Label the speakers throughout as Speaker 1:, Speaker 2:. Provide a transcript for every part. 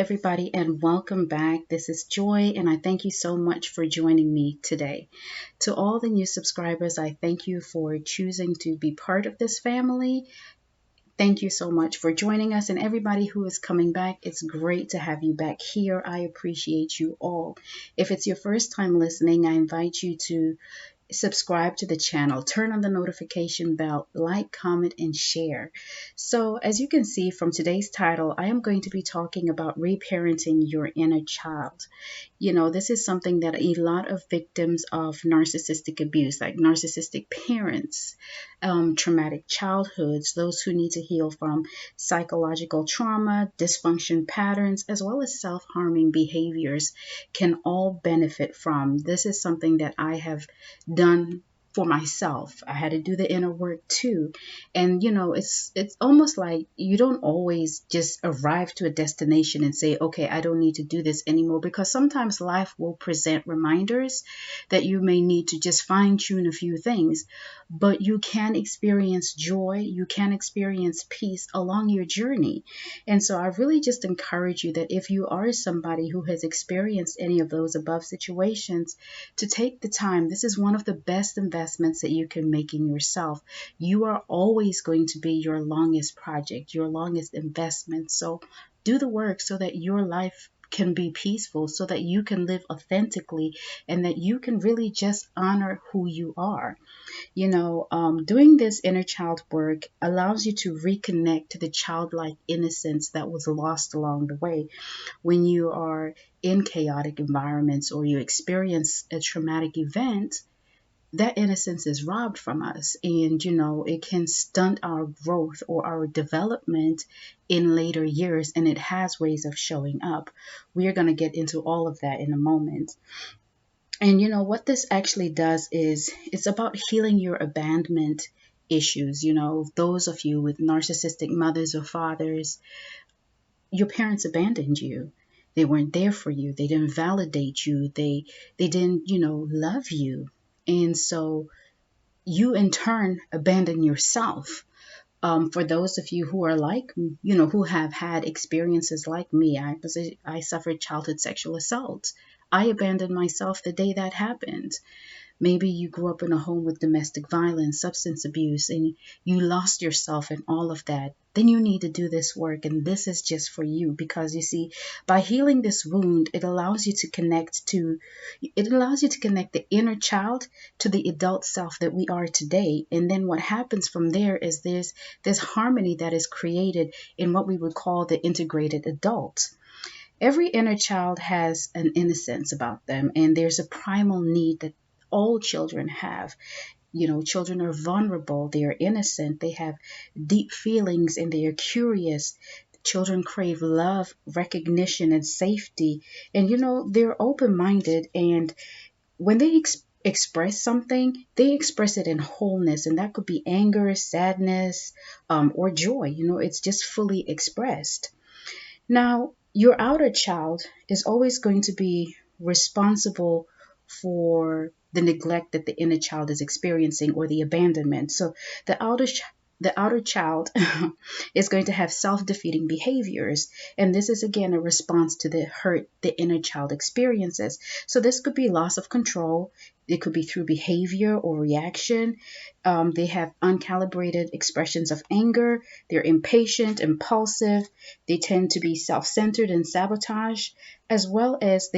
Speaker 1: everybody, and welcome back. This is Joy, and I thank you so much for joining me today. To all the new subscribers, I thank you for choosing to be part of this family. Thank you so much for joining us, and everybody who is coming back, it's great to have you back here. I appreciate you all. If it's your first time listening, I invite you to subscribe to the channel, turn on the notification bell, like, comment, and share. So as you can see from today's title, I am going to be talking about reparenting your inner child. This is something that a lot of victims of narcissistic abuse, like narcissistic parents, traumatic childhoods, those who need to heal from psychological trauma, dysfunction patterns, as well as self-harming behaviors, can all benefit from. This is something that I have done for myself. I had to do the inner work too. And it's almost like you don't always just arrive to a destination and say, okay, I don't need to do this anymore, because sometimes life will present reminders that you may need to just fine-tune a few things. But you can experience joy, you can experience peace along your journey. And so I really just encourage you that if you are somebody who has experienced any of those above situations, to take the time. This is one of the best investments that you can make in yourself. You are always going to be your longest project, your longest investment. So do the work so that your life can be peaceful, so that you can live authentically, and that you can really just honor who you are. Doing this inner child work allows you to reconnect to the childlike innocence that was lost along the way. When you are in chaotic environments or you experience a traumatic event, that innocence is robbed from us, and it can stunt our growth or our development in later years, and it has ways of showing up. We are going to get into all of that in a moment. And what this actually does is it's about healing your abandonment issues. Those of you with narcissistic mothers or fathers, your parents abandoned you. They weren't there for you. They didn't validate you. They didn't, love you. And so you in turn abandon yourself. For those of you who are like, who have had experiences like me, I suffered childhood sexual assault. I abandoned myself the day that happened. Maybe you grew up in a home with domestic violence, substance abuse, and you lost yourself in all of that. Then you need to do this work, and this is just for you, because you see, by healing this wound, it allows you to connect the inner child to the adult self that we are today. And then what happens from there is there's harmony that is created in what we would call the integrated adult. Every inner child has an innocence about them, and there's a primal need that all children have. Children are vulnerable, they are innocent, they have deep feelings, and they are curious. Children crave love, recognition, and safety. And they're open-minded, and when they express something, they express it in wholeness, and that could be anger, sadness, or joy. It's just fully expressed. Now, your outer child is always going to be responsible for the neglect that the inner child is experiencing, or the abandonment. So the outer child is going to have self-defeating behaviors. And this is, again, a response to the hurt the inner child experiences. So this could be loss of control. It could be through behavior or reaction. They have uncalibrated expressions of anger. They're impatient, impulsive. They tend to be self-centered and sabotage, as well as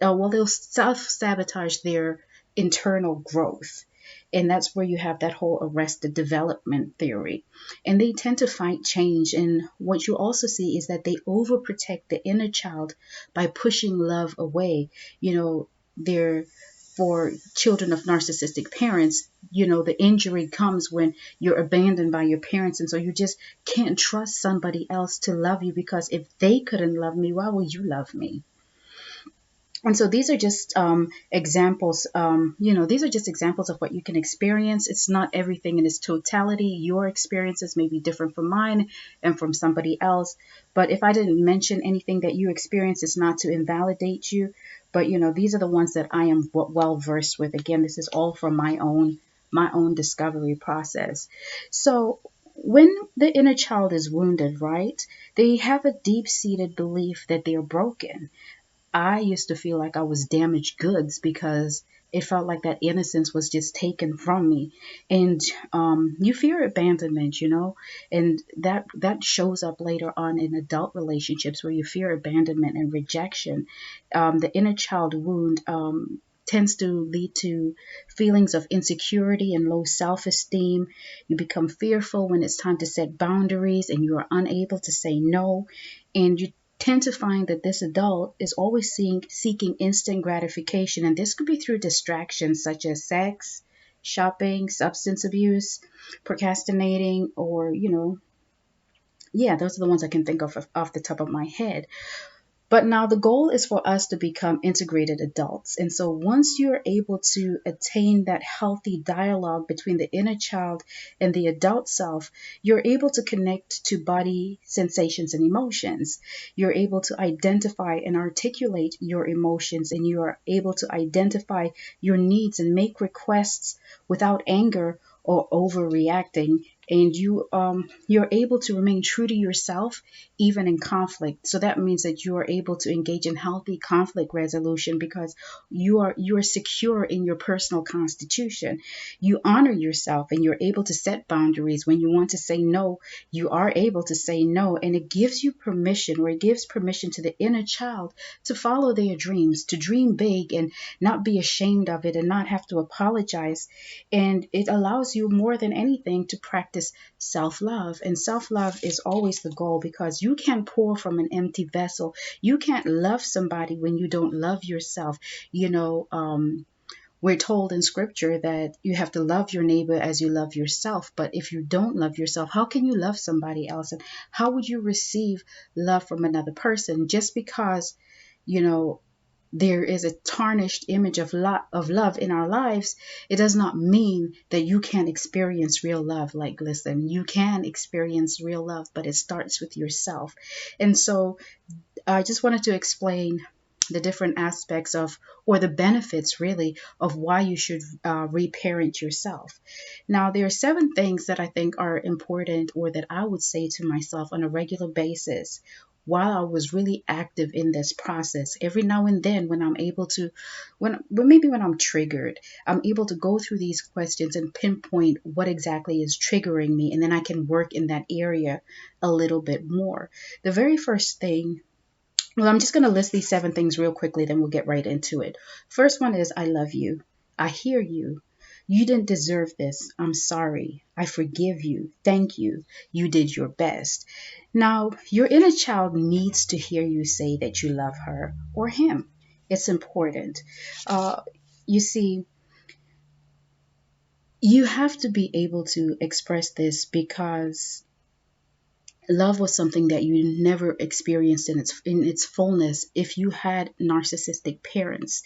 Speaker 1: they'll self-sabotage their internal growth. And that's where you have that whole arrested development theory. And they tend to fight change. And what you also see is that they overprotect the inner child by pushing love away. For children of narcissistic parents, the injury comes when you're abandoned by your parents. And so you just can't trust somebody else to love you, because if they couldn't love me, why will you love me? And so these are just examples, these are just examples of what you can experience. It's not everything in its totality. Your experiences may be different from mine and from somebody else. But if I didn't mention anything that you experience, it's not to invalidate you. But, these are the ones that I am well versed with. Again, this is all from my own discovery process. So when the inner child is wounded, right, they have a deep seated belief that they're broken. I used to feel like I was damaged goods because it felt like that innocence was just taken from me. And you fear abandonment, and that shows up later on in adult relationships where you fear abandonment and rejection. The inner child wound tends to lead to feelings of insecurity and low self-esteem. You become fearful when it's time to set boundaries and you are unable to say no. And you tend to find that this adult is always seeking instant gratification, and this could be through distractions such as sex, shopping, substance abuse, procrastinating, or, yeah, those are the ones I can think of off the top of my head. But now the goal is for us to become integrated adults. And so once you're able to attain that healthy dialogue between the inner child and the adult self, you're able to connect to body sensations and emotions. You're able to identify and articulate your emotions, and you are able to identify your needs and make requests without anger or overreacting. And you're able to remain true to yourself even in conflict. So that means that you are able to engage in healthy conflict resolution because you are secure in your personal constitution. You honor yourself and you're able to set boundaries. When you want to say no, you are able to say no, and it gives you permission, or it gives permission to the inner child to follow their dreams, to dream big and not be ashamed of it and not have to apologize. And it allows you more than anything to practice self-love. And self-love is always the goal, because you can't pour from an empty vessel. You can't love somebody when you don't love yourself. We're told in scripture that you have to love your neighbor as you love yourself. But if you don't love yourself, how can you love somebody else? And how would you receive love from another person? Just because, you know, there is a tarnished image of love in our lives, it does not mean that you can't experience real love. Like, listen, you can experience real love, but it starts with yourself. And so I just wanted to explain the different aspects of, or the benefits really, of why you should reparent yourself. Now, there are 7 things that I think are important, or that I would say to myself on a regular basis while I was really active in this process. Every now and then, when I'm able to, maybe when I'm triggered, I'm able to go through these questions and pinpoint what exactly is triggering me, and then I can work in that area a little bit more. The very first thing, well, I'm just going to list these 7 things real quickly, then we'll get right into it. First one is, I love you. I hear you. You didn't deserve this. I'm sorry. I forgive you. Thank you. You did your best. Now, your inner child needs to hear you say that you love her or him. It's important. You see, you have to be able to express this, because love was something that you never experienced in its fullness if you had narcissistic parents.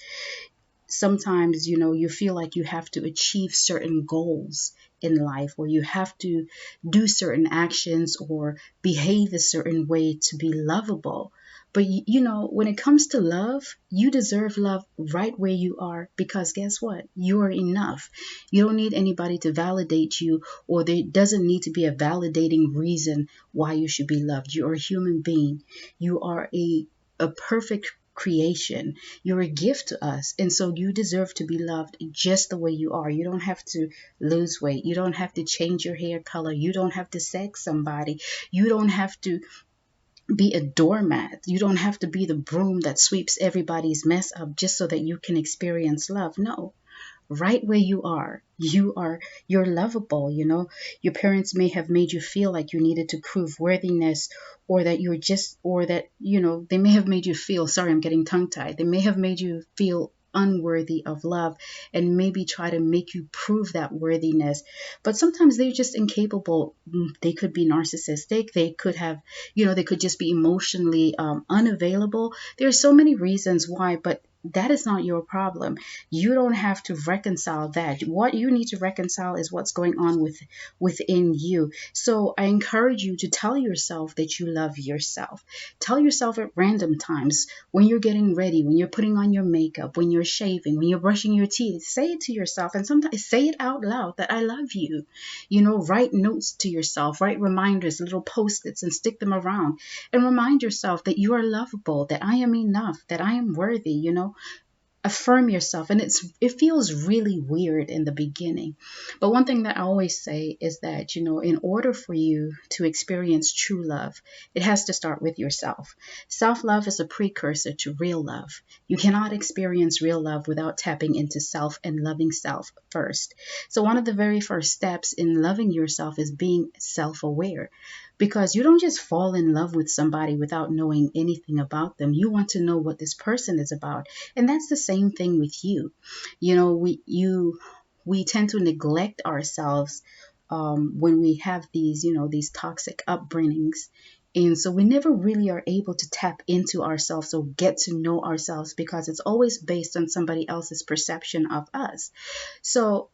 Speaker 1: Sometimes, you feel like you have to achieve certain goals in life, or you have to do certain actions or behave a certain way to be lovable. But when it comes to love, you deserve love right where you are, because guess what? You are enough. You don't need anybody to validate you, or there doesn't need to be a validating reason why you should be loved. You're a human being. You are a perfect creation. You're a gift to us. And so you deserve to be loved just the way you are. You don't have to lose weight. You don't have to change your hair color. You don't have to sex somebody. You don't have to be a doormat. You don't have to be the broom that sweeps everybody's mess up just so that you can experience love. No. Right where you're lovable. Your parents may have made you feel like you needed to prove worthiness, or that they may have made you feel, sorry, I'm getting tongue tied, they may have made you feel unworthy of love, and maybe try to make you prove that worthiness. But sometimes they're just incapable. They could be narcissistic. They could just be emotionally unavailable. There are so many reasons why, but that is not your problem. You don't have to reconcile that. What you need to reconcile is what's going on within you. So I encourage you to tell yourself that you love yourself. Tell yourself at random times, when you're getting ready, when you're putting on your makeup, when you're shaving, when you're brushing your teeth, say it to yourself, and sometimes say it out loud that I love you. Write notes to yourself, write reminders, little post-its, and stick them around, and remind yourself that you are lovable, that I am enough, that I am worthy. Affirm yourself. And it feels really weird in the beginning, but one thing that I always say is that, in order for you to experience true love, it has to start with yourself. Self-love is a precursor to real love. You cannot experience real love without tapping into self and loving self first. So one of the very first steps in loving yourself is being self-aware, because you don't just fall in love with somebody without knowing anything about them. You want to know what this person is about. And that's the same thing with you. We tend to neglect ourselves when we have these toxic upbringings. And so we never really are able to tap into ourselves or get to know ourselves, because it's always based on somebody else's perception of us. So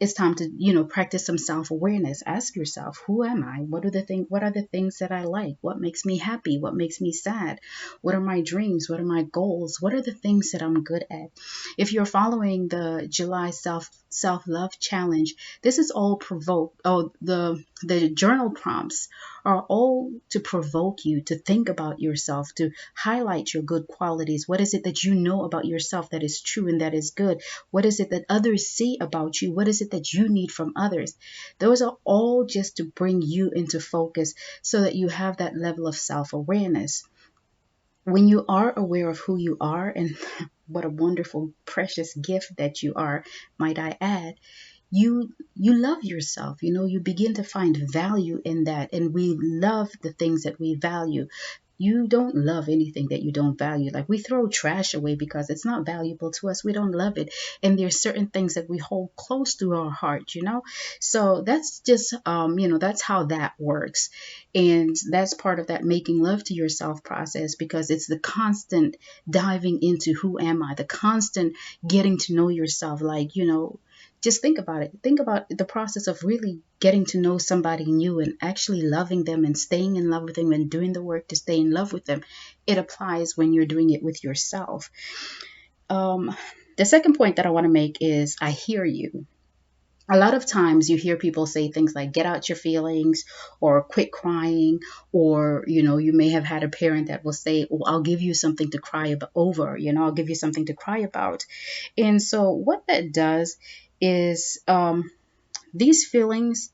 Speaker 1: it's time to, practice some self-awareness. Ask yourself, who am I? What are the things that I like? What makes me happy? What makes me sad? What are my dreams? What are my goals? What are the things that I'm good at? If you're following the July self-love challenge, this is all provoke. Oh, the journal prompts are all to provoke you to think about yourself, to highlight your good qualities. What is it that you know about yourself that is true and that is good? What is it that others see about you? What is it that you need from others? Those are all just to bring you into focus so that you have that level of self-awareness. When you are aware of who you are, and what a wonderful, precious gift that you are, might I add, you love yourself. You begin to find value in that, and we love the things that we value. You don't love anything that you don't value. Like, we throw trash away because it's not valuable to us. We don't love it. And there's certain things that we hold close to our heart. So that's just, that's how that works. And that's part of that making love to yourself process, because it's the constant diving into who am I, the constant getting to know yourself. Like, just think about it. Think about the process of really getting to know somebody new and actually loving them and staying in love with them and doing the work to stay in love with them. It applies when you're doing it with yourself. The second point that I want to make is, I hear you. A lot of times you hear people say things like, get out your feelings, or quit crying, or you may have had a parent that will say, well, I'll give you something to cry over. I'll give you something to cry about. And so what that does is, these feelings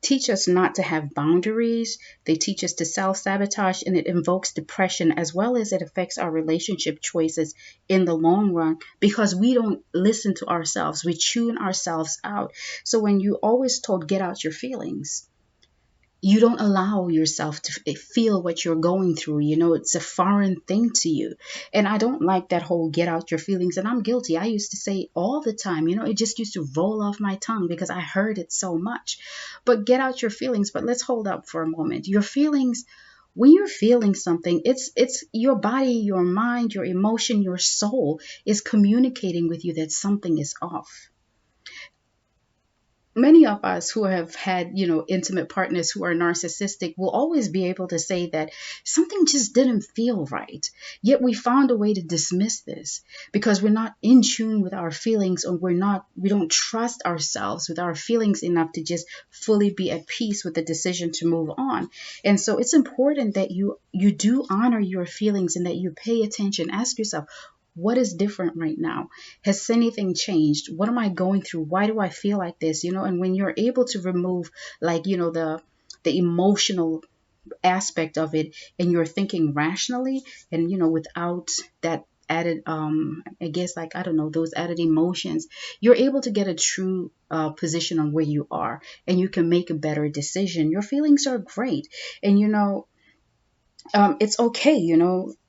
Speaker 1: teach us not to have boundaries. They teach us to self-sabotage, and it invokes depression, as well as it affects our relationship choices in the long run, because we don't listen to ourselves. We tune ourselves out. So when you always told, get out your feelings, you don't allow yourself to feel what you're going through. It's a foreign thing to you. And I don't like that whole get out your feelings. And I'm guilty. I used to say it all the time. It just used to roll off my tongue because I heard it so much. But get out your feelings. But let's hold up for a moment. Your feelings, when you're feeling something, it's your body, your mind, your emotion, your soul is communicating with you that something is off. Many of us who have had, intimate partners who are narcissistic will always be able to say that something just didn't feel right. Yet we found a way to dismiss this because we're not in tune with our feelings, or we don't trust ourselves with our feelings enough to just fully be at peace with the decision to move on. And so it's important that you do honor your feelings and that you pay attention. Ask yourself, what is different right now? Has anything changed? What am I going through? Why do I feel like this? And when you're able to remove, like, the emotional aspect of it, and you're thinking rationally, and without that added, I guess, like, I don't know, those added emotions, you're able to get a true position on where you are, and you can make a better decision. Your feelings are great. And it's okay.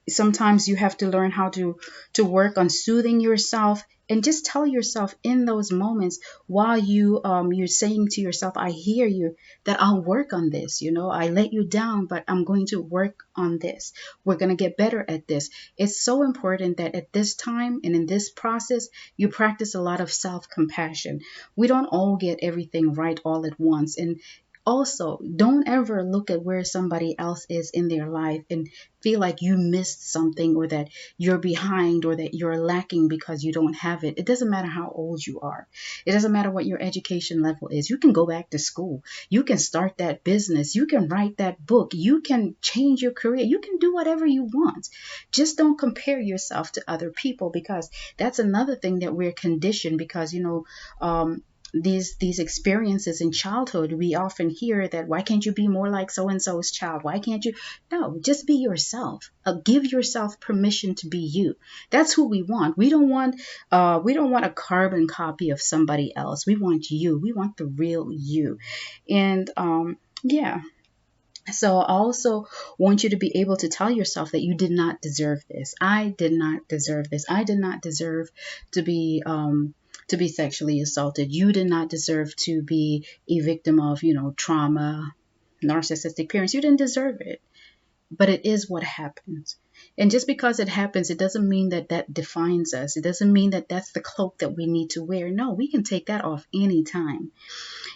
Speaker 1: Sometimes you have to learn how to work on soothing yourself, and just tell yourself in those moments, while you're saying to yourself, I hear you, that I'll work on this. I let you down, but I'm going to work on this. We're going to get better at this. It's so important that at this time and in this process, you practice a lot of self-compassion. We don't all get everything right all at once. And also, don't ever look at where somebody else is in their life and feel like you missed something, or that you're behind, or that you're lacking because you don't have it. It doesn't matter how old you are. It doesn't matter what your education level is. You can go back to school. You can start that business. You can write that book. You can change your career. You can do whatever you want. Just don't compare yourself to other people, because that's another thing that we're conditioned, because, these experiences in childhood, we often hear that, why can't you be more like so and so's child? Why can't you? No, just be yourself. Give yourself permission to be you. That's who we want. We don't want a carbon copy of somebody else. We want you. We want the real you. And yeah. So I also want you to be able to tell yourself that you did not deserve this. I did not deserve this. I did not deserve to be sexually assaulted. You did not deserve to be a victim of, trauma, narcissistic parents. You didn't deserve it. But it is what happens. And just because it happens, it doesn't mean that that defines us. It doesn't mean that that's the cloak that we need to wear. No, we can take that off anytime.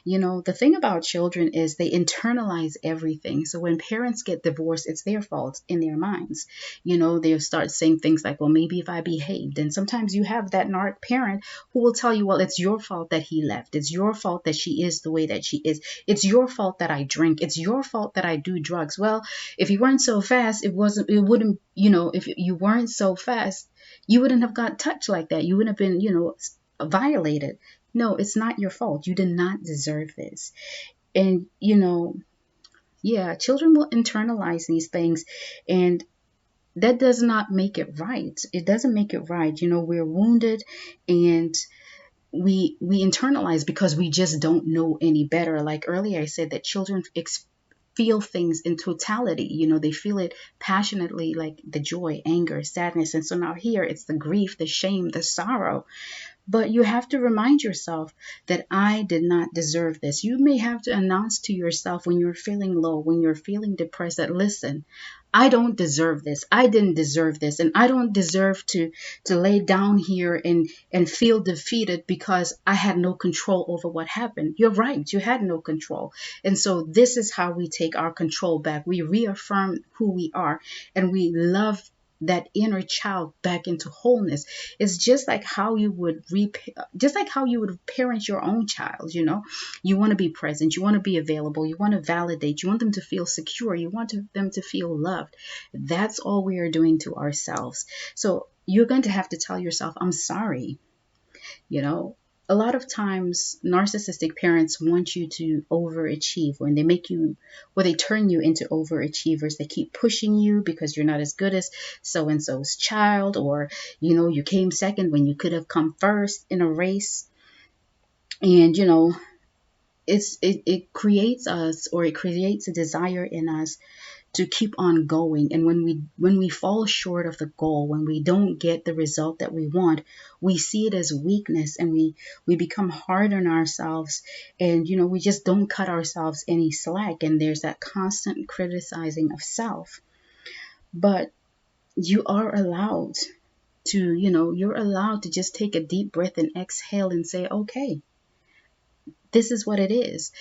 Speaker 1: The thing about children is they internalize everything. So when parents get divorced, it's their fault in their minds. They'll start saying things like, well, maybe if I behaved. And sometimes you have that narc parent who will tell you, well, it's your fault that he left. It's your fault that she is the way that she is. It's your fault that I drink. It's your fault that I do drugs. Well, if you weren't so fast, if you weren't so fast, you wouldn't have got touched like that. You wouldn't have been, violated. No, it's not your fault. You did not deserve this. And, yeah, children will internalize these things, and that does not make it right. It doesn't make it right. We're wounded, and we internalize because we just don't know any better. Like earlier, I said that children feel things in totality. They feel it passionately, like the joy, anger, sadness. And so now here it's the grief, the shame, the sorrow. But you have to remind yourself that I did not deserve this. You may have to announce to yourself when you're feeling low, when you're feeling depressed, that listen, I don't deserve this. I didn't deserve this. And I don't deserve to lay down here and feel defeated because I had no control over what happened. You're right. You had no control. And so this is how we take our control back. We reaffirm who we are, and we love that inner child back into wholeness. It's just like how you would parent your own child. You want to be present, you want to be available, you want to validate, you want them to feel secure, you want them to feel loved. That's all we are doing to ourselves. So you're going to have to tell yourself, I'm sorry. A lot of times narcissistic parents want you to overachieve. When they turn you into overachievers, they keep pushing you because you're not as good as so and so's child, or you came second when you could have come first in a race. And it creates a desire in us to keep on going. And when we fall short of the goal, when we don't get the result that we want, we see it as weakness, and we become hard on ourselves, and we just don't cut ourselves any slack, and there's that constant criticizing of self. But you are allowed to just take a deep breath and exhale and say, okay, this is what it is.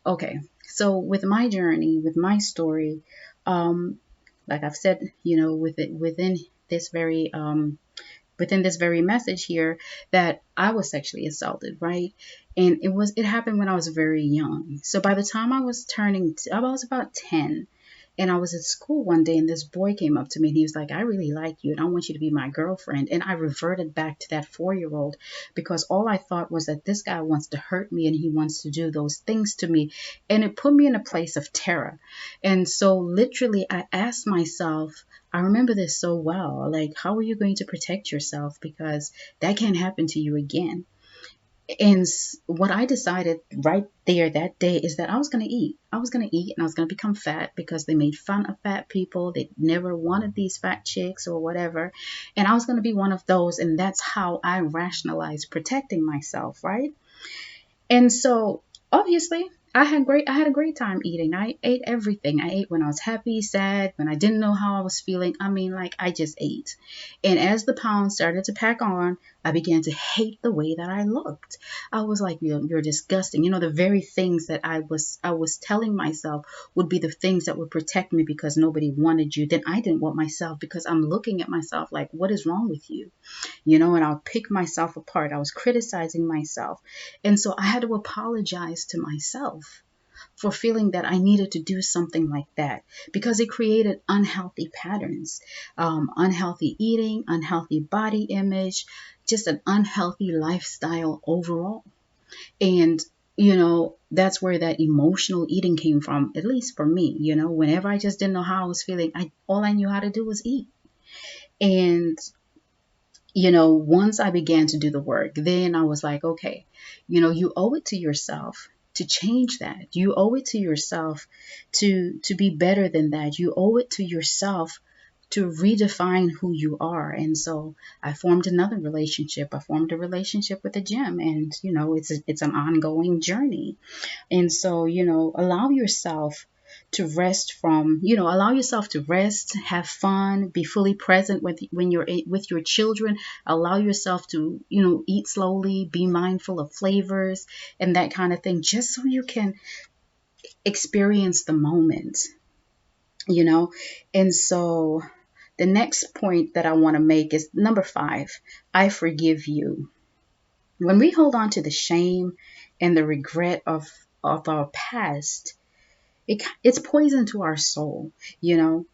Speaker 1: Okay, so with my journey, with my story, like I've said, within this very message here, that I was sexually assaulted, right? And it happened when I was very young. So by the time I was about 10. And I was at school one day, and this boy came up to me, and he was like, I really like you, and I want you to be my girlfriend. And I reverted back to that 4-year-old, because all I thought was that this guy wants to hurt me, and he wants to do those things to me. And it put me in a place of terror. And so literally I asked myself, I remember this so well, like, how are you going to protect yourself? Because that can't happen to you again. And what I decided right there that day is that I was going to eat. I was going to eat and I was going to become fat because they made fun of fat people. They never wanted these fat chicks or whatever. And I was going to be one of those. And that's how I rationalized protecting myself, right? And so obviously I had a great time eating. I ate everything. I ate when I was happy, sad, when I didn't know how I was feeling. I mean, like I just ate. And as the pounds started to pack on, I began to hate the way that I looked. I was like, you're disgusting. The very things that I was telling myself would be the things that would protect me because nobody wanted you. Then I didn't want myself because I'm looking at myself like, what is wrong with you? And I'll pick myself apart. I was criticizing myself. And so I had to apologize to myself for feeling that I needed to do something like that because it created unhealthy patterns, unhealthy eating, unhealthy body image, just an unhealthy lifestyle overall. And that's where that emotional eating came from, at least for me. Whenever I just didn't know how I was feeling, all I knew how to do was eat. And once I began to do the work, then I was like, okay, you owe it to yourself to change that. You owe it to yourself to be better than that. You owe it to yourself to redefine who you are. And so I formed another relationship. I formed a relationship with the gym, and it's an ongoing journey. And so, allow yourself to rest, have fun, be fully present when you're with your children. Allow yourself to, eat slowly, be mindful of flavors and that kind of thing, just so you can experience the moment, you know? And so the next point that I want to make is number 5, I forgive you. When we hold on to the shame and the regret of our past, it's poison to our soul, you know.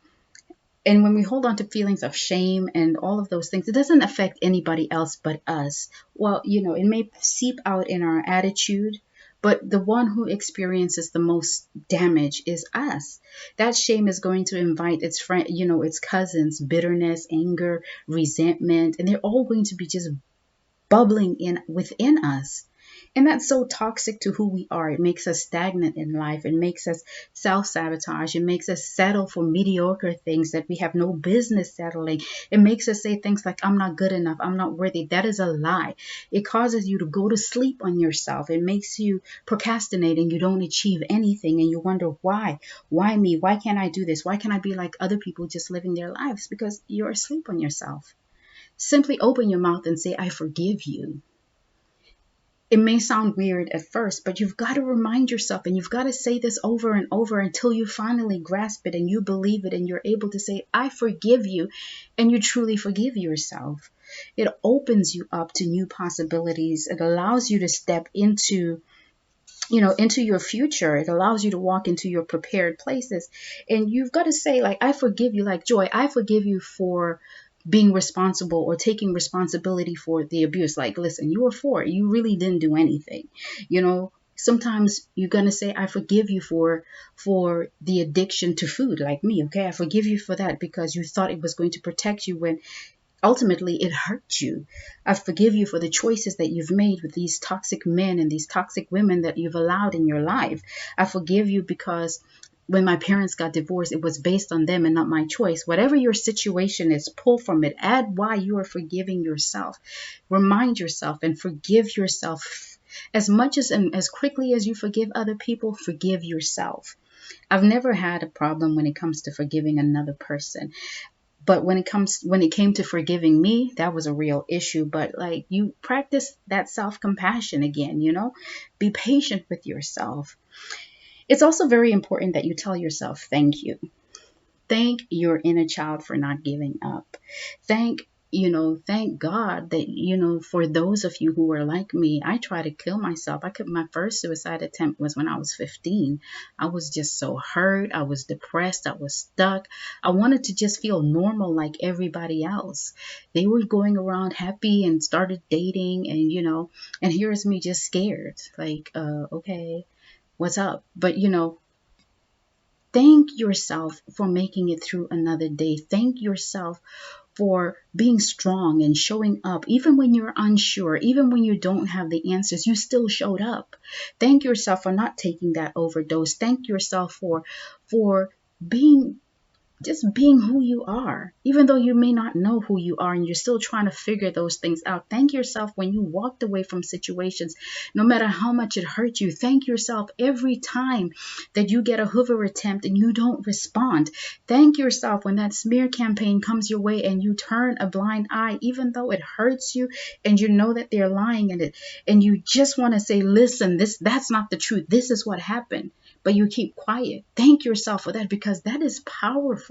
Speaker 1: And when we hold on to feelings of shame and all of those things, it doesn't affect anybody else but us. Well, it may seep out in our attitude, but the one who experiences the most damage is us. That shame is going to invite its friend, its cousins, bitterness, anger, resentment, and they're all going to be just bubbling in within us. And that's so toxic to who we are. It makes us stagnant in life. It makes us self-sabotage. It makes us settle for mediocre things that we have no business settling. It makes us say things like, I'm not good enough. I'm not worthy. That is a lie. It causes you to go to sleep on yourself. It makes you procrastinate and you don't achieve anything. And you wonder why? Why me? Why can't I do this? Why can't I be like other people just living their lives? Because you're asleep on yourself. Simply open your mouth and say, I forgive you. It may sound weird at first, but you've got to remind yourself, and you've got to say this over and over until you finally grasp it and you believe it and you're able to say, I forgive you, and you truly forgive yourself. It opens you up to new possibilities. It allows you to step into your future. It allows you to walk into your prepared places. And you've got to say, like, I forgive you, like Joy, I forgive you for being responsible or taking responsibility for the abuse. Like, listen, you were 4. You really didn't do anything. Sometimes you're going to say, I forgive you for the addiction to food, like me. Okay. I forgive you for that because you thought it was going to protect you when ultimately it hurt you. I forgive you for the choices that you've made with these toxic men and these toxic women that you've allowed in your life. I forgive you because when my parents got divorced, it was based on them and not my choice. Whatever your situation is, pull from it. Add why you are forgiving yourself. Remind yourself and forgive yourself as much as and as quickly as you forgive other people. Forgive yourself. I've never had a problem when it comes to forgiving another person. But when it came to forgiving me, that was a real issue. But like, you practice that self-compassion again, be patient with yourself. It's also very important that you tell yourself, thank you. Thank your inner child for not giving up. Thank God that, for those of you who are like me, I try to kill myself. My first suicide attempt was when I was 15. I was just so hurt. I was depressed. I was stuck. I wanted to just feel normal like everybody else. They were going around happy and started dating and here's me just scared. Like, okay, what's up? But Thank yourself for making it through another day. Thank yourself for being strong and showing up. Even when you're unsure, even when you don't have the answers, you still showed up. Thank yourself for not taking that overdose. Thank yourself for being just being who you are, even though you may not know who you are and you're still trying to figure those things out. Thank yourself when you walked away from situations, no matter how much it hurt you. Thank yourself every time that you get a Hoover attempt and you don't respond. Thank yourself when that smear campaign comes your way and you turn a blind eye, even though it hurts you and you know that they're lying in it. And you just want to say, listen, that's not the truth. This is what happened, but you keep quiet. Thank yourself for that, because that is powerful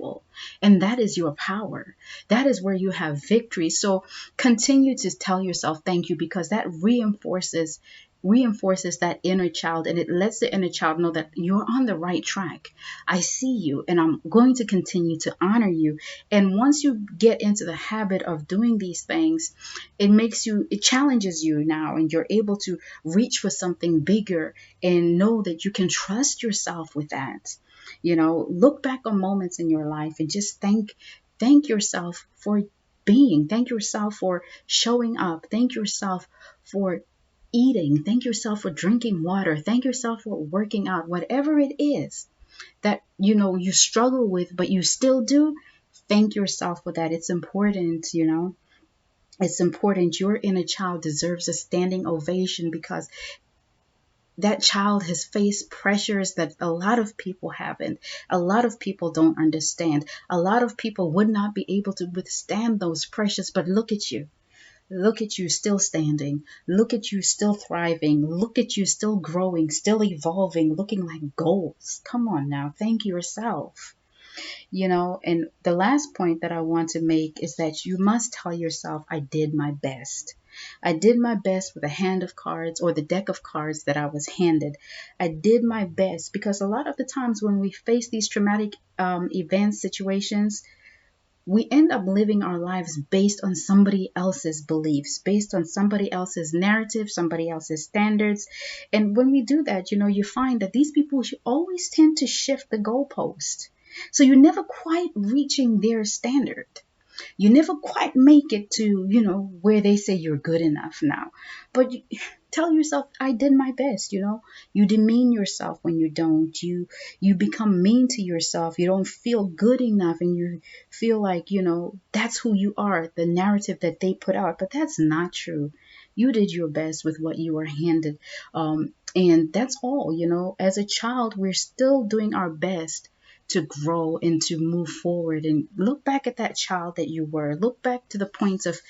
Speaker 1: and that is your power. That is where you have victory. So continue to tell yourself thank you, because that reinforces that inner child, and it lets the inner child know that you're on the right track. I see you and I'm going to continue to honor you. And once you get into the habit of doing these things, it challenges you now, and you're able to reach for something bigger and know that you can trust yourself with that. Look back on moments in your life and just thank yourself for thank yourself for showing up, thank yourself for eating, thank yourself for drinking water, thank yourself for working out, whatever it is that you struggle with but you still do. Thank yourself for that. It's important. It's important. Your inner child deserves a standing ovation, because that child has faced pressures that a lot of people haven't. A lot of people don't understand. A lot of people would not be able to withstand those pressures. But look at you. Look at you still standing. Look at you still thriving. Look at you still growing, still evolving, looking like goals. Come on now. Thank yourself. And the last point that I want to make is that you must tell yourself, I did my best. I did my best with the hand of cards or the deck of cards that I was handed. I did my best, because a lot of the times when we face these traumatic events, situations, we end up living our lives based on somebody else's beliefs, based on somebody else's narrative, somebody else's standards. And when we do that, you find that these people always tend to shift the goalpost. So you're never quite reaching their standard. You never quite make it to, where they say you're good enough now. But tell yourself, I did my best. You demean yourself when you don't. You become mean to yourself. You don't feel good enough, and you feel like, that's who you are, the narrative that they put out. But that's not true. You did your best with what you were handed. And that's all. As a child, we're still doing our best to grow and to move forward, and look back at that child that you were. Look back to the points of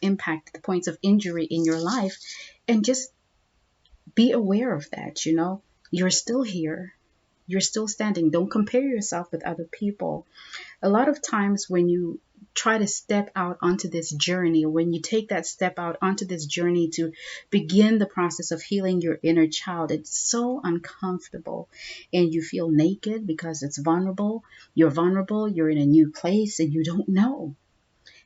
Speaker 1: impact, the points of injury in your life, and just be aware of that. You're still here. You're still standing. Don't compare yourself with other people. A lot of times when you try to step out onto this journey, or when you take that step out onto this journey to begin the process of healing your inner child, it's so uncomfortable, and you feel naked because it's vulnerable. You're vulnerable. You're in a new place and you don't know.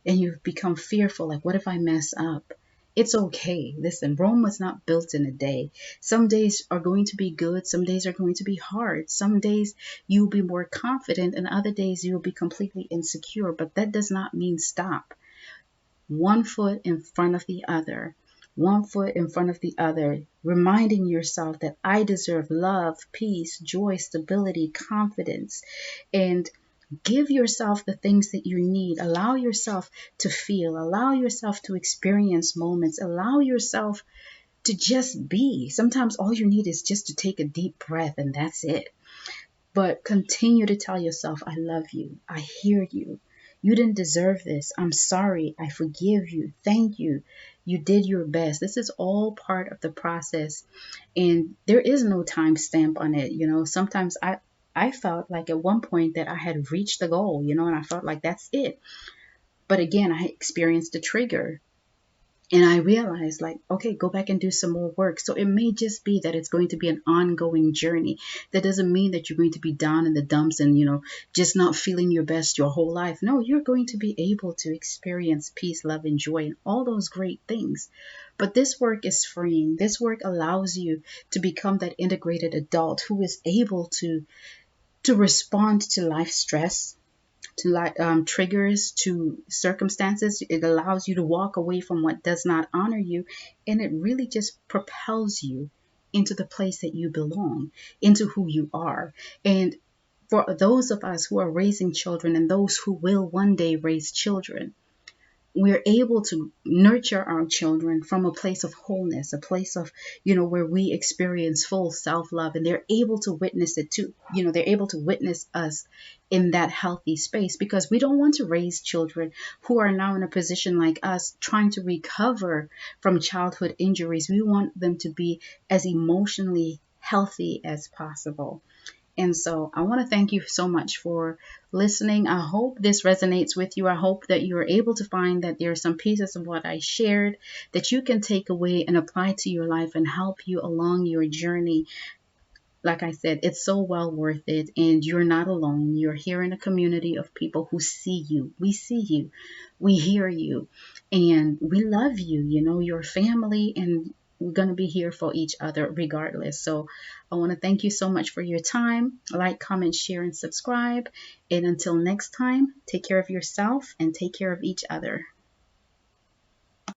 Speaker 1: And you've become fearful, like, what if I mess up? It's okay. Listen, Rome was not built in a day. Some days are going to be good. Some days are going to be hard. Some days you'll be more confident, and other days you'll be completely insecure. But that does not mean stop. One foot in front of the other. One foot in front of the other, reminding yourself that I deserve love, peace, joy, stability, confidence, and give yourself the things that you need. Allow yourself to feel. Allow yourself to experience moments. Allow yourself to just be. Sometimes all you need is just to take a deep breath, and that's it. But continue to tell yourself, I love you. I hear you. You didn't deserve this. I'm sorry. I forgive you. Thank you. You did your best. This is all part of the process. And there is no time stamp on it. Sometimes I felt like at one point that I had reached the goal, and I felt like that's it. But again, I experienced a trigger. And I realized, like, okay, go back and do some more work. So it may just be that it's going to be an ongoing journey. That doesn't mean that you're going to be down in the dumps and, just not feeling your best your whole life. No, you're going to be able to experience peace, love, and joy, and all those great things. But this work is freeing. This work allows you to become that integrated adult who is able to to respond to life stress, to triggers, to circumstances. It allows you to walk away from what does not honor you, and it really just propels you into the place that you belong, into who you are. And for those of us who are raising children and those who will one day raise children, we're able to nurture our children from a place of wholeness, a place of, where we experience full self-love, and they're able to witness it too. They're able to witness us in that healthy space, because we don't want to raise children who are now in a position like us trying to recover from childhood injuries. We want them to be as emotionally healthy as possible. And so I want to thank you so much for listening. I hope this resonates with you. I hope that you are able to find that there are some pieces of what I shared that you can take away and apply to your life and help you along your journey. Like I said, it's so well worth it, and you're not alone. You're here in a community of people who see you. We see you, we hear you, and we love you. Your family, and we're going to be here for each other regardless. So I want to thank you so much for your time. Like, comment, share, and subscribe. And until next time, take care of yourself and take care of each other.